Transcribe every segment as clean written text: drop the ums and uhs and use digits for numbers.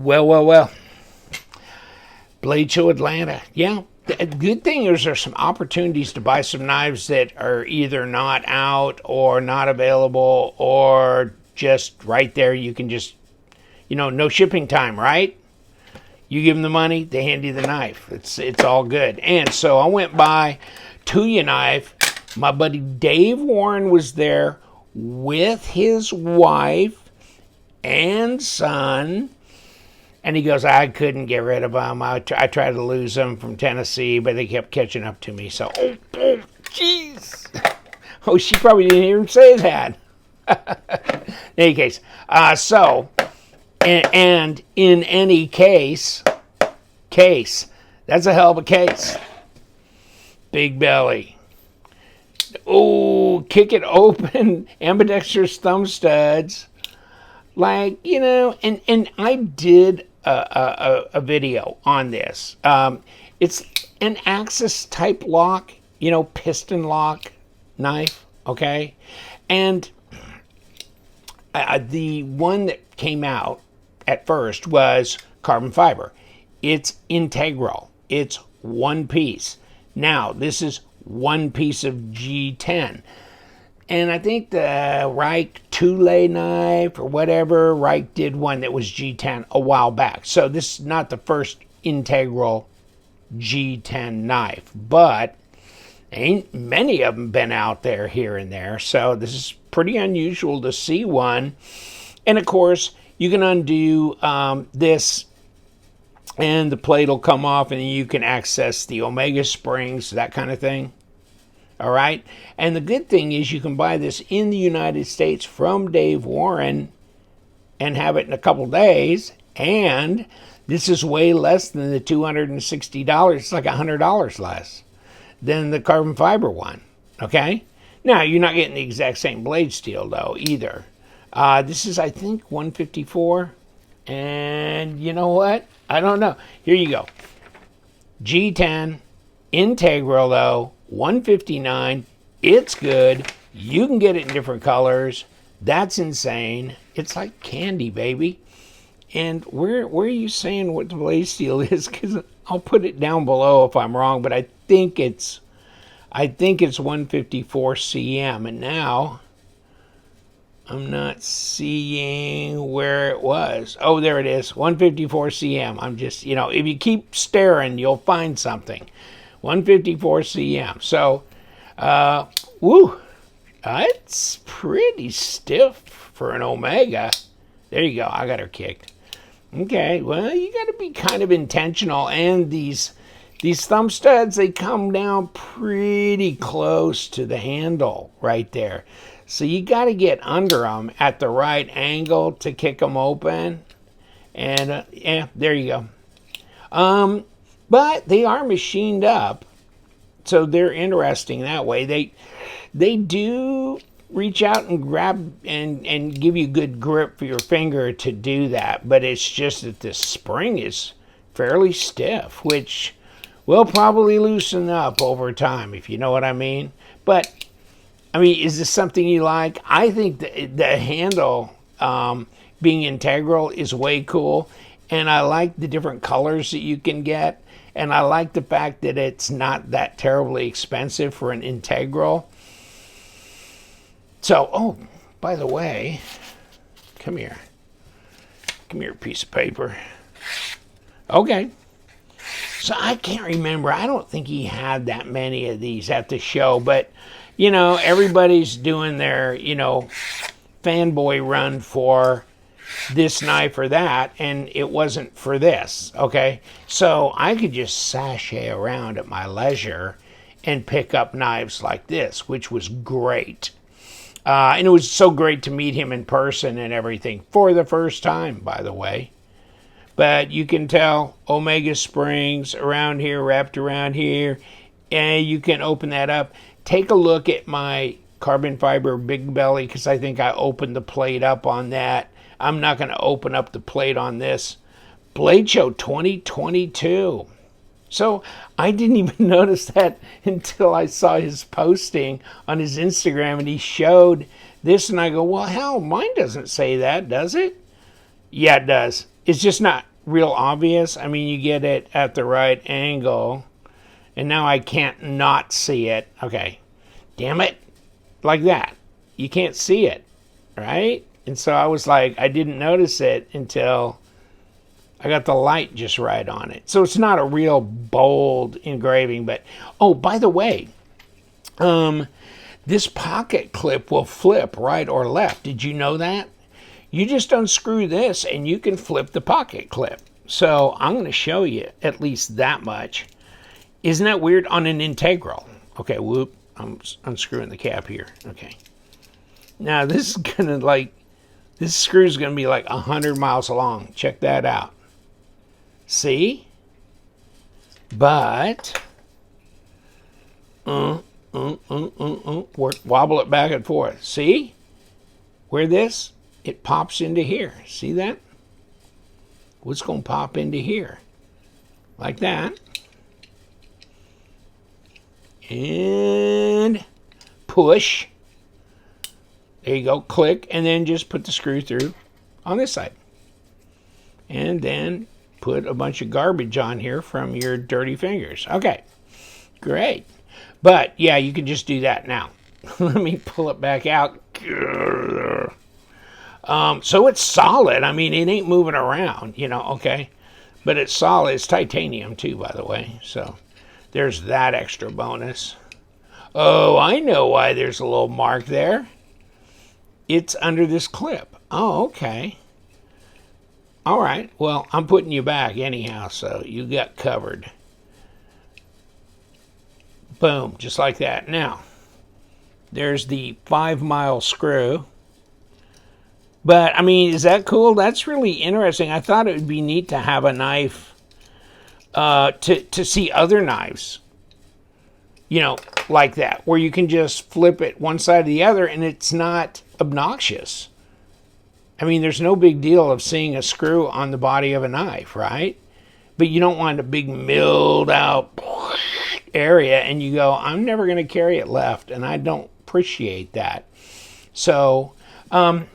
Well. Blade Show Atlanta. Yeah. The good thing is there's some opportunities to buy some knives that are either not out or not available or just right there. You can just, no shipping time, right? You give them the money, they hand you the knife. It's all good. And so I went by Tuyaknife. My buddy Dave Warren was there with his wife and son. And he goes, I couldn't get rid of them. I tried to lose them from Tennessee, but they kept catching up to me. So, jeez. Oh, she probably didn't hear him say that. In any case, and in any case, that's a hell of a case. Big belly. Oh, kick it open, ambidextrous thumb studs. Like, and I did a video on this. It's an Axis type lock, piston lock knife, okay? And the one that came out at first was carbon fiber. It's integral. It's one piece. Now, this is one piece of G10. And I think the Reich two-lay knife or whatever, Reich did one that was G10 a while back. So this is not the first integral G10 knife, but ain't many of them been out there here and there. So this is pretty unusual to see one. And of course, you can undo this and the plate will come off and you can access the Omega springs, that kind of thing. All right. And the good thing is you can buy this in the United States from Dave Warren and have it in a couple days. And this is way less than the $260. It's like $100 less than the carbon fiber one. Okay. Now, you're not getting the exact same blade steel, though, either. This is, I think, $154. And you know what? I don't know. Here you go. G10, integral, though. $159. It's good. You can get it in different colors. That's insane. It's like candy, baby. And where are you saying what the blade steel is? Because I'll put it down below if I'm wrong, but I think it's 154 cm. And now I'm not seeing where it was. Oh, there it is. 154 cm. I'm just, if you keep staring, you'll find something. 154 cm. So, it's pretty stiff for an Omega. There you go. I got her kicked. Okay, well, you got to be kind of intentional. And these thumb studs, they come down pretty close to the handle right there. So you got to get under them at the right angle to kick them open. And, there you go. But they are machined up, so they're interesting that way. They do reach out and grab and give you good grip for your finger to do that, but it's just that this spring is fairly stiff, which will probably loosen up over time, if you know what I mean. But, is this something you like? I think the handle being integral is way cool, and I like the different colors that you can get. And I like the fact that it's not that terribly expensive for an integral. So, by the way, come here. Come here, piece of paper. Okay. So I can't remember. I don't think he had that many of these at the show. But, everybody's doing their, fanboy run for this knife or that, and it wasn't for this, okay? So I could just sashay around at my leisure and pick up knives like this, which was great. And it was so great to meet him in person and everything for the first time, by the way. But you can tell Omega springs around here, wrapped around here, and you can open that up. Take a look at my carbon fiber Big Belly, because I think I opened the plate up on that. I'm not going to open up the plate on this. Blade Show 2022. So I didn't even notice that until I saw his posting on his Instagram and he showed this and I go, well, hell, mine doesn't say that, does it? Yeah, it does. It's just not real obvious. I mean, you get it at the right angle. And now I can't not see it. Okay. Damn it. Like that. You can't see it. Right? And so I was like, I didn't notice it until I got the light just right on it. So it's not a real bold engraving. But, oh, by the way, this pocket clip will flip right or left. Did you know that? You just unscrew this and you can flip the pocket clip. So I'm going to show you at least that much. Isn't that weird? On an integral. Okay, whoop. I'm unscrewing the cap here. Okay. Now this is going to this screw is going to be like 100 miles long. Check that out. See? But, wobble it back and forth. See? Where this? It pops into here. See that? What's going to pop into here? Like that. And push. There you go. Click. And then just put the screw through on this side. And then put a bunch of garbage on here from your dirty fingers. Okay. Great. But, yeah, you can just do that now. Let me pull it back out. So it's solid. I mean, it ain't moving around, okay? But it's solid. It's titanium, too, by the way. So there's that extra bonus. Oh, I know why there's a little mark there. It's under this clip. Oh, okay. All right. Well, I'm putting you back anyhow, so you got covered. Boom, just like that. Now, there's the 5-mile screw. But, I mean, is that cool? That's really interesting. I thought it would be neat to have a knife to see other knives, like that, where you can just flip it one side or the other and it's not obnoxious. I mean, there's no big deal of seeing a screw on the body of a knife, right? But you don't want a big milled out area and you go, I'm never going to carry it left, and I don't appreciate that. So, well,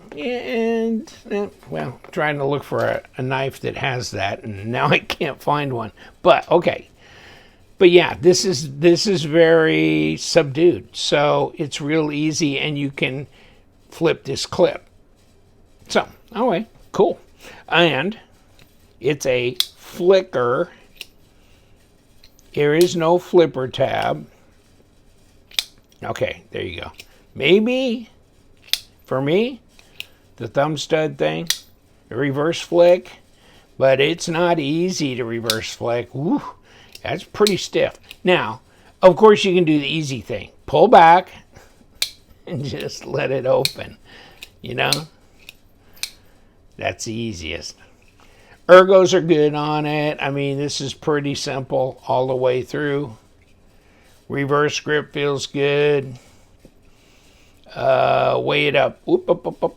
trying to look for a knife that has that, and now I can't find one. But okay. But yeah, this is very subdued. So it's real easy, and you can flip this clip. So, anyway, cool. And it's a flicker. There is no flipper tab. Okay, there you go. Maybe, for me, the thumb stud thing, the reverse flick, but it's not easy to reverse flick. Woo, that's pretty stiff. Now, of course, you can do the easy thing. Pull back and just let it open, That's the easiest. Ergos are good on it. I mean, this is pretty simple all the way through. Reverse grip feels good. Weigh it up. Whoop, up, up, up.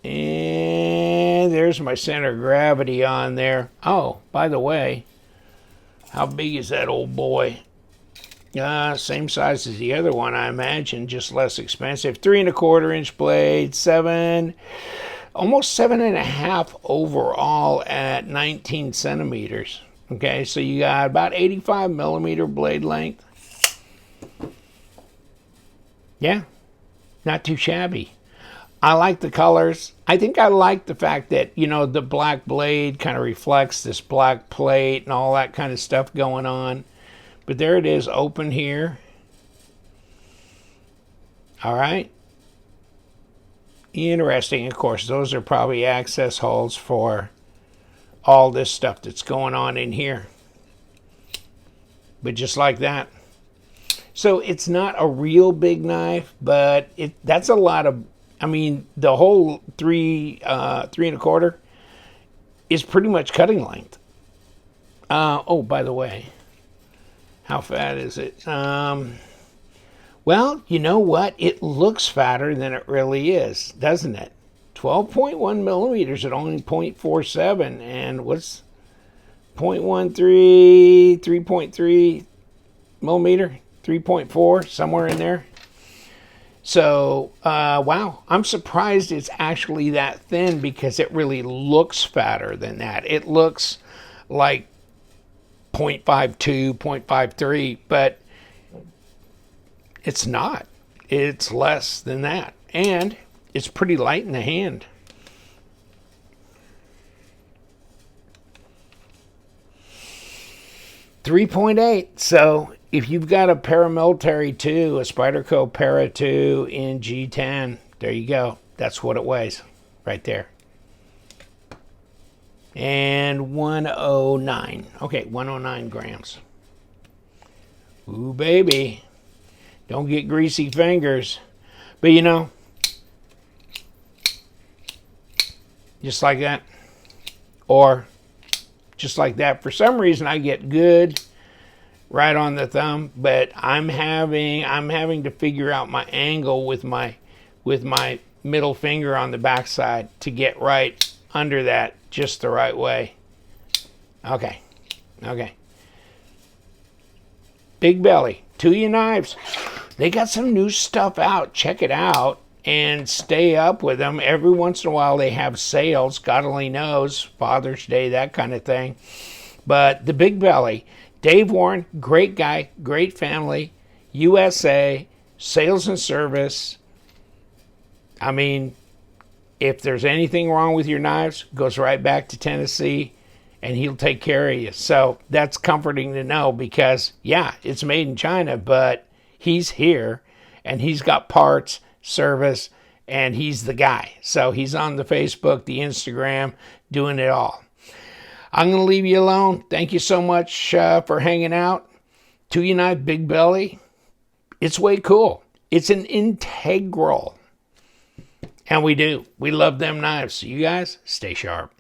And there's my center of gravity on there. Oh, by the way, how big is that old boy? Same size as the other one, I imagine, just less expensive. 3¼ inch blade, almost 7.5 overall at 19 centimeters. Okay, so you got about 85 millimeter blade length. Yeah, not too shabby. I like the colors. I think I like the fact that, the black blade kind of reflects this black plate and all that kind of stuff going on. But there it is, open here. All right. Interesting. Of course, those are probably access holes for all this stuff that's going on in here. But just like that. So it's not a real big knife, but that's a lot of, the whole 3¼ is pretty much cutting length. Oh, by the way, how fat is it? Well, you know what? It looks fatter than it really is, doesn't it? 12.1 millimeters at only 0.47, and what's 0.13, 3.3 millimeter, 3.4, somewhere in there. So, wow, I'm surprised it's actually that thin because it really looks fatter than that. It looks like 0.52, 0.53, but it's not. It's less than that. And it's pretty light in the hand. .3.8. So if you've got a paramilitary 2, a Spyderco Para 2 in G10, there you go. That's what it weighs right there. And 109. Okay, 109 grams. Ooh, baby. Don't get greasy fingers. But you know, just like that. Or just like that. For some reason, I get good right on the thumb, but I'm having to figure out my angle with my middle finger on the backside to get right under that just the right way. Okay. Big Belly, Tuyaknives. They got some new stuff out. Check it out and stay up with them. Every once in a while they have sales. God only knows, Father's Day, that kind of thing. But the Big Belly, Dave Warren, great guy, great family, USA, sales and service. I mean, if there's anything wrong with your knives, goes right back to Tennessee and he'll take care of you. So that's comforting to know because, yeah, it's made in China, but he's here and he's got parts, service, and he's the guy. So he's on the Facebook, the Instagram, doing it all. I'm going to leave you alone. Thank you so much for hanging out. Tuyaknife Big Belly. It's way cool. It's an integral. And we love them knives. So you guys, stay sharp.